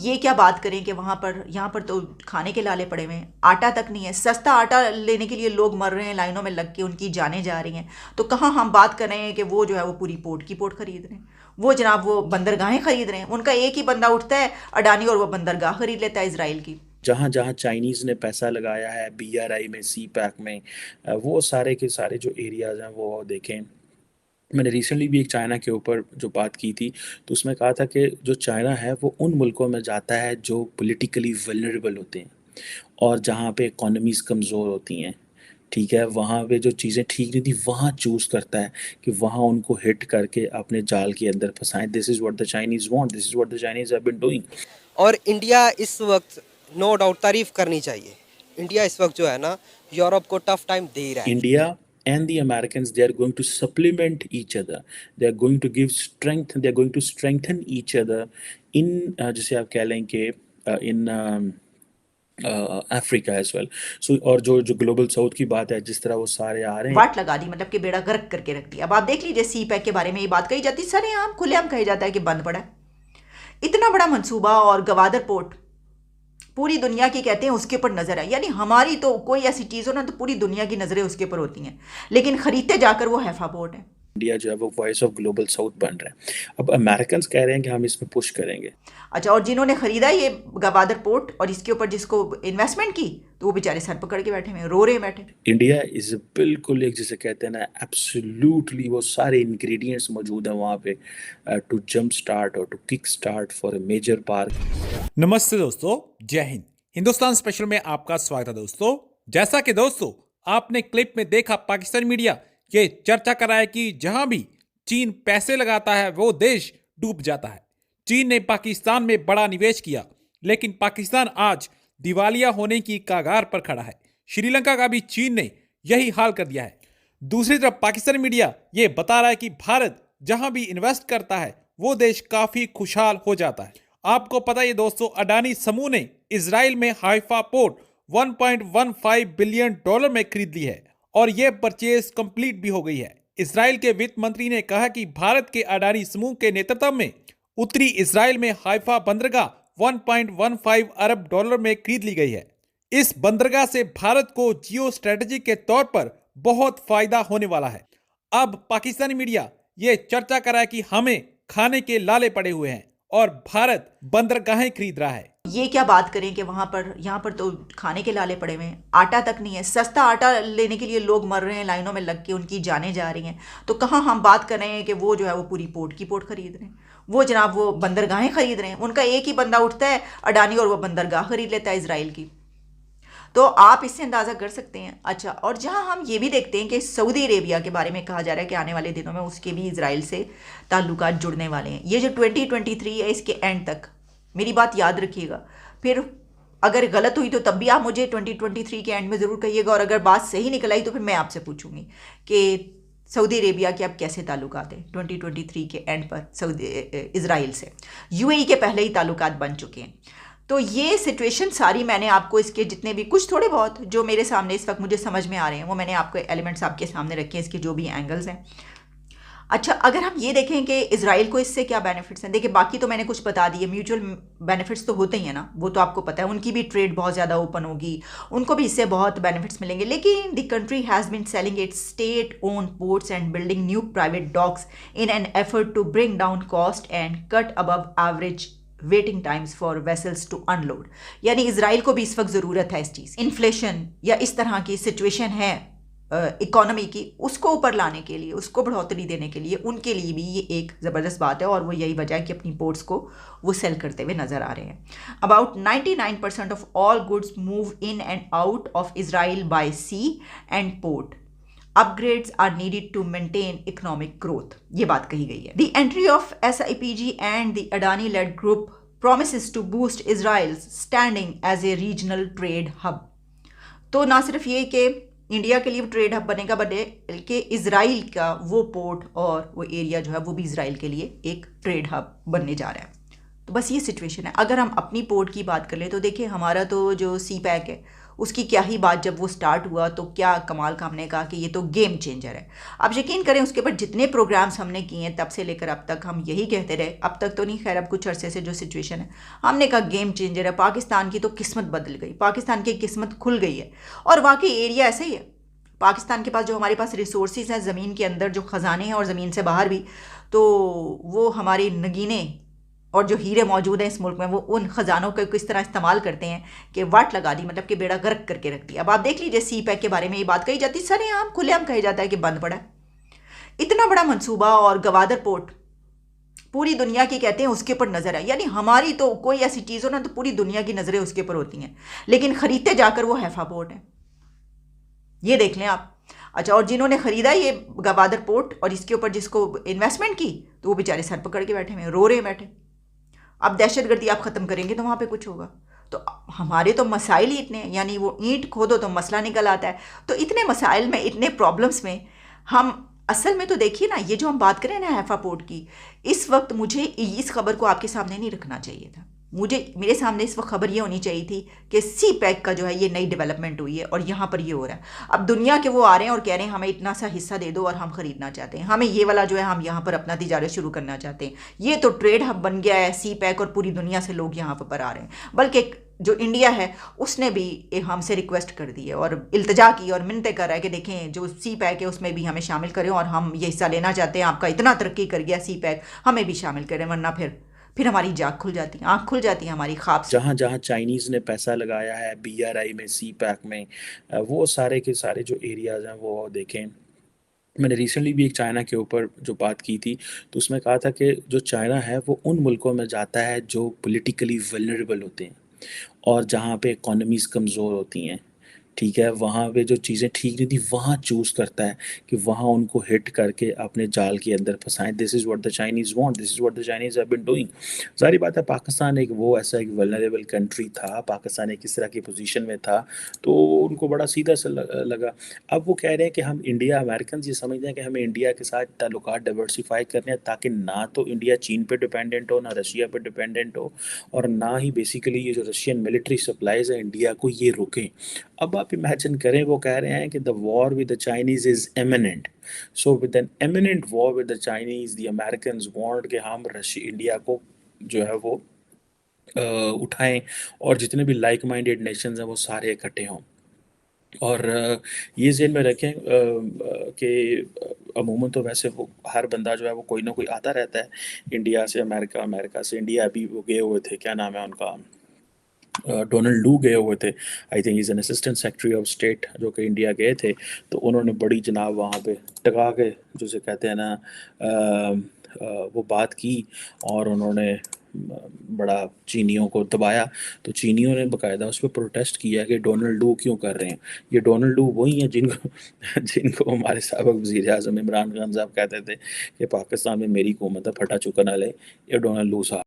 ये क्या बात करें कि वहाँ पर यहाँ पर तो खाने के लाले पड़े हुए हैं, आटा तक नहीं है। सस्ता आटा लेने के लिए लोग मर रहे हैं लाइनों में लग के, उनकी जानें जा रही हैं। तो कहाँ हम बात कर रहे हैं कि वो जो है वो पूरी पोर्ट की पोर्ट खरीद रहे हैं, वो जनाब वो बंदरगाहें खरीद रहे हैं। उनका एक ही बंदा उठता है अडानी, और वो बंदरगाह खरीद लेता है इसराइल की। जहाँ जहाँ चाइनीज़ ने पैसा लगाया है बीआरआई में, सी पैक में, वो सारे के सारे जो एरियाज़ हैं वो देखें। मैंने रिसेंटली भी एक चाइना के ऊपर जो बात की थी, तो उसमें कहा था कि जो चाइना है वो उन मुल्कों में जाता है जो पॉलिटिकली वल्नरेबल होते हैं और जहाँ पे इकोनॉमीज़ कमज़ोर होती हैं। ठीक है, वहाँ पे जो चीज़ें ठीक नहीं थी वहाँ चूज़ करता है कि वहाँ उनको हिट करके अपने जाल के अंदर फंसाएं। This is what the Chinese want, this is what the Chinese have been doing. और इंडिया इस वक्त नो डाउट तारीफ करनी चाहिए। इंडिया इस वक्त जो है ना यूरोप को टफ टाइम दे रहा है। India and the Americans, they are going to supplement each other. They are going to give strength. They are going to strengthen each other in जैसे आप कह लें कि in अफ्रीका एज वेल। सो और जो जो ग्लोबल साउथ की बात है, जिस तरह वो सारे आ रहे हैं। वाट लगा दी, मतलब कि बेड़ा गर्क करके रख दिया। अब आप देख लीजिए सी पैक के बारे में ये बात कही जाती, सरेआम खुलेआम कहा जाता है कि बंद पड़ा है। इतना बड़ा मंसूबा, और गवादर पोर्ट पूरी दुनिया की कहते हैं उसके ऊपर नजर है, यानी हमारी तो कोई ऐसी चीज़ हो ना तो पूरी दुनिया की नज़रें उसके ऊपर होती हैं, लेकिन खरीदते जाकर वो हैफा पोर्ट है। इंडिया जो है वो वॉइस ऑफ ग्लोबल साउथ बन रहा है। अब अमेरिकन कह रहे हैं कि हम इसमें पुश करेंगे। अच्छा, और जिन्होंने खरीदा ये गवादर पोर्ट और इसके ऊपर जिसको इन्वेस्टमेंट की, तो वो बेचारे सर पकड़ के बैठे हुए, रो रहे बैठे। इंडिया इज बिल्कुल एक, जिसे कहते हैं ना, एब्सोल्युटली वो सारे इंग्रेडिएंट्स मौजूद हैं वहाँ पे टू जंप स्टार्ट और to kick start for a major park. नमस्ते दोस्तों, जय हिंद। हिंदुस्तान स्पेशल में आपका स्वागत है दोस्तों। जैसा कि दोस्तों आपने क्लिप में देखा, पाकिस्तानी मीडिया ये चर्चा कर रहा है कि जहां भी चीन पैसे लगाता है वो देश डूब जाता है। चीन ने पाकिस्तान में बड़ा निवेश किया, लेकिन पाकिस्तान आज दिवालिया होने की कगार पर खड़ा है। श्रीलंका का भी चीन ने यही हाल कर दिया है। दूसरी तरफ पाकिस्तानी मीडिया ये बता रहा है कि भारत जहां भी इन्वेस्ट करता है वो देश काफी खुशहाल हो जाता है। आपको पता है दोस्तों, अडानी समूह ने इजराइल में हाइफा पोर्ट 1.15 बिलियन डॉलर में खरीद ली है और यह परचेज कंप्लीट भी हो गई है। इजराइल के वित्त मंत्री ने कहा कि भारत के अडानी समूह के नेतृत्व में उत्तरी इजराइल में हाइफा बंदरगाह 1.15 अरब डॉलर में खरीद ली गई है। इस बंदरगाह से भारत को जियो स्ट्रेटेजी के तौर पर बहुत फायदा होने वाला है। अब पाकिस्तानी मीडिया ये चर्चा कर रहा है कि हमें खाने के लाले पड़े हुए हैं और भारत बंदरगाहें खरीद रहा है। ये क्या बात करें कि वहाँ पर यहाँ पर तो खाने के लाले पड़े हुए हैं, आटा तक नहीं है। सस्ता आटा लेने के लिए लोग मर रहे हैं लाइनों में लग के, उनकी जानें जा रही हैं। तो कहाँ हम बात कर रहे हैं कि वो जो है वो पूरी पोर्ट की पोर्ट खरीद रहे हैं, वो जनाब वो बंदरगाहें खरीद रहे हैं। उनका एक ही बंदा उठता है अडानी, और वो बंदरगाह खरीद लेता है इसराइल की। तो आप इससे अंदाज़ा कर सकते हैं। अच्छा, और जहां हम ये भी देखते हैं कि सऊदी अरेबिया के बारे में कहा जा रहा है कि आने वाले दिनों में उसके भी इसराइल से ताल्लुकात जुड़ने वाले हैं। ये जो 2023 है इसके एंड तक, मेरी बात याद रखिएगा। फिर अगर गलत हुई तो तब भी आप मुझे 2023 के एंड में ज़रूर कहिएगा, और अगर बात सही निकल आई तो फिर मैं आपसे पूछूंगी कि सऊदी अरेबिया के अब कैसे ताल्लुकात हैं 2023 के एंड पर सऊदी इसराइल से। यूएई के पहले ही ताल्लुकात बन चुके हैं। तो ये सिचुएशन सारी मैंने आपको, इसके जितने भी कुछ थोड़े बहुत जो मेरे सामने इस वक्त मुझे समझ में आ रहे हैं, वो मैंने आपको एलिमेंट्स आपके सामने रखे हैं, इसके जो भी एंगल्स हैं। अच्छा, अगर हम ये देखें कि इसराइल को इससे क्या बेनिफिट्स हैं, देखिए बाकी तो मैंने कुछ बता दिए, म्यूचुअल बेनिफिट्स तो होते ही हैं ना, वो तो आपको पता है। उनकी भी ट्रेड बहुत ज़्यादा ओपन होगी, उनको भी इससे बहुत बेनिफिट्स मिलेंगे। लेकिन the country has been selling its state own ports and building new private docks in an effort to bring down cost and cut above average waiting times for vessels to unload. यानी Israel को भी इस वक्त ज़रूरत है इस चीज़, inflation या इस तरह की सिचुएशन है इकोनॉमी की, उसको ऊपर लाने के लिए, उसको बढ़ोतरी देने के लिए, उनके लिए भी ये एक ज़बरदस्त बात है। और वो यही वजह है कि अपनी पोर्ट्स को वो सेल करते हुए नज़र आ रहे हैं। About 99% of all goods move in and out of Israel by sea and port. Upgrades are needed to maintain economic growth. ये बात कही गई है। The entry of SIPG and the Adani-led group promises to boost Israel's standing as a regional trade hub. तो ना सिर्फ ये कि इंडिया के लिए ट्रेड हब बनेगा, बल्कि इसराइल का वो पोर्ट और वो एरिया जो है वो भी इसराइल के लिए एक ट्रेड हब बनने जा रहा है। तो बस ये सिचुएशन है। अगर हम अपनी पोर्ट की बात कर ले तो देखिए, हमारा तो जो सी पैक है उसकी क्या ही बात, जब वो स्टार्ट हुआ तो क्या कमाल का हमने कहा कि ये तो गेम चेंजर है। अब यकीन करें, उसके ऊपर जितने प्रोग्राम्स हमने किए हैं तब से लेकर अब तक हम यही कहते रहे, अब तक तो नहीं, खैर अब कुछ अरसे से जो सिचुएशन है हमने कहा गेम चेंजर है। पाकिस्तान की तो किस्मत बदल गई, पाकिस्तान की किस्मत खुल गई है। और वाकई एरिया ऐसा ही है, पाकिस्तान के पास जो हमारे पास रिसोर्सेज हैं ज़मीन के अंदर, जो ख़जाने हैं और ज़मीन से बाहर भी, तो वो हमारी नगीने और जो हीरे मौजूद हैं इस मुल्क में, वो उन ख़जानों को किस तरह इस्तेमाल करते हैं कि वाट लगा दी, मतलब कि बेड़ा गर्क करके रख दिया। अब आप देख लीजिए, सी पैक के बारे में ये बात कही जाती, सरेआम खुलेआम कहा जाता है कि बंद पड़ा है। इतना बड़ा मंसूबा, और गवादर पोर्ट पूरी दुनिया की कहते हैं उसके ऊपर नज़र है, यानी हमारी तो कोई ऐसी चीज़ हो ना तो पूरी दुनिया की नज़रें उसके ऊपर होती हैं, लेकिन ख़रीदते जाकर वो हैफा पोर्ट है। ये देख लें आप। अच्छा, और जिन्होंने ख़रीदा ये गवादर पोर्ट और इसके ऊपर जिसको इन्वेस्टमेंट की, तो वो बेचारे सर पकड़ के बैठे हुए, रो रहे बैठे। अब दहशतगर्दी आप ख़त्म करेंगे तो वहाँ पे कुछ होगा। तो हमारे तो मसाइल ही इतने हैं, यानी वो ईंट खोदो तो मसला निकल आता है। तो इतने मसाइल में, इतने प्रॉब्लम्स में हम असल में तो देखिए ना, ये जो हम बात करें ना हैफा पोर्ट की, इस वक्त मुझे इस खबर को आपके सामने नहीं रखना चाहिए था। मेरे सामने इस वक्त खबर ये होनी चाहिए थी कि सी पैक का जो है ये नई डेवलपमेंट हुई है और यहाँ पर ये हो रहा है। अब दुनिया के वो आ रहे हैं और कह रहे हैं हमें इतना सा हिस्सा दे दो और हम ख़रीदना चाहते हैं, हमें ये वाला जो है हम यहाँ पर अपना तिजारत शुरू करना चाहते हैं। ये तो ट्रेड हब बन गया है सी पैक, और पूरी दुनिया से लोग यहाँ पर आ रहे हैं। बल्कि जो इंडिया है उसने भी हमसे रिक्वेस्ट कर दी है और इल्तजा की और मिन्नतें कर रहा है कि देखें जो सी पैक है उसमें भी हमें शामिल करें, और हम ये हिस्सा लेना चाहते हैं, आपका इतना तरक्की कर गया सी पैक, हमें भी शामिल करें, वरना फिर हमारी जाग खुल जाती है, आँख खुल जाती है हमारी ख्वाब से। जहाँ जहाँ चाइनीज़ ने पैसा लगाया है BRI में, सी पैक में, वो सारे के सारे जो एरियाज़ हैं वो देखें। मैंने रिसेंटली भी एक चाइना के ऊपर जो बात की थी, तो उसमें कहा था कि जो चाइना है वो उन मुल्कों में जाता है जो पॉलिटिकली वल्नरेबल होते हैं और जहाँ पे इकोनॉमीज़ कमज़ोर होती हैं, ठीक है, वहाँ पे जो चीज़ें ठीक नहीं थी वहाँ चूज़ करता है कि वहाँ उनको हिट करके अपने जाल के अंदर फंसाएं। This is what the Chinese want, this is what the Chinese have been doing. ज़ाहिर बात है, पाकिस्तान एक वो ऐसा एक वल्नरेबल कंट्री था, पाकिस्तान एक इस तरह की पोजीशन में था, तो उनको बड़ा सीधा सा लगा। अब वो कह रहे हैं कि हम इंडिया, अमेरिकन ये समझते हैं कि हमें इंडिया के साथ ताल्लुकात डाइवर्सिफाई करने हैं ताकि ना तो इंडिया चीन पे डिपेंडेंट हो, ना रशिया पे डिपेंडेंट हो, और ना ही बेसिकली ये जो रशियन मिलिट्री सप्लाईज़ है इंडिया को ये रोकें। अब आप इमेजिन करें, वो कह रहे हैं कि the war with the Chinese is imminent, so with an imminent war with the Chinese the Americans want कि हम इंडिया को जो है वो उठाएं और जितने भी लाइक माइंडेड नेशंस हैं वो सारे इकट्ठे हों। और ये ज़हन में रखें कि अमूमन तो वैसे वो हर बंदा जो है वो कोई ना कोई आता रहता है इंडिया से अमेरिका, अमेरिका से इंडिया। अभी वो गए हुए थे, क्या नाम है उनका, डोनाल्ड लू गए हुए थे, I think is an assistant secretary of state, जो कि इंडिया गए थे। तो उन्होंने बड़ी जनाब वहाँ पे टका के जिसे कहते हैं ना वो बात की, और उन्होंने बड़ा चीनियों को दबाया। तो चीनियों ने बाकायदा उस पर प्रोटेस्ट किया कि डोनाल्ड लू क्यों कर रहे हैं। ये डोनाल्ड लू वही हैं जिनको जिनको हमारे साबिक़ वज़ीर आज़म इमरान खान साहब कहते थे कि पाकिस्तान में मेरी हुकूमत है, फटा चुका ना ले, ये डोनाल्ड लू साहब।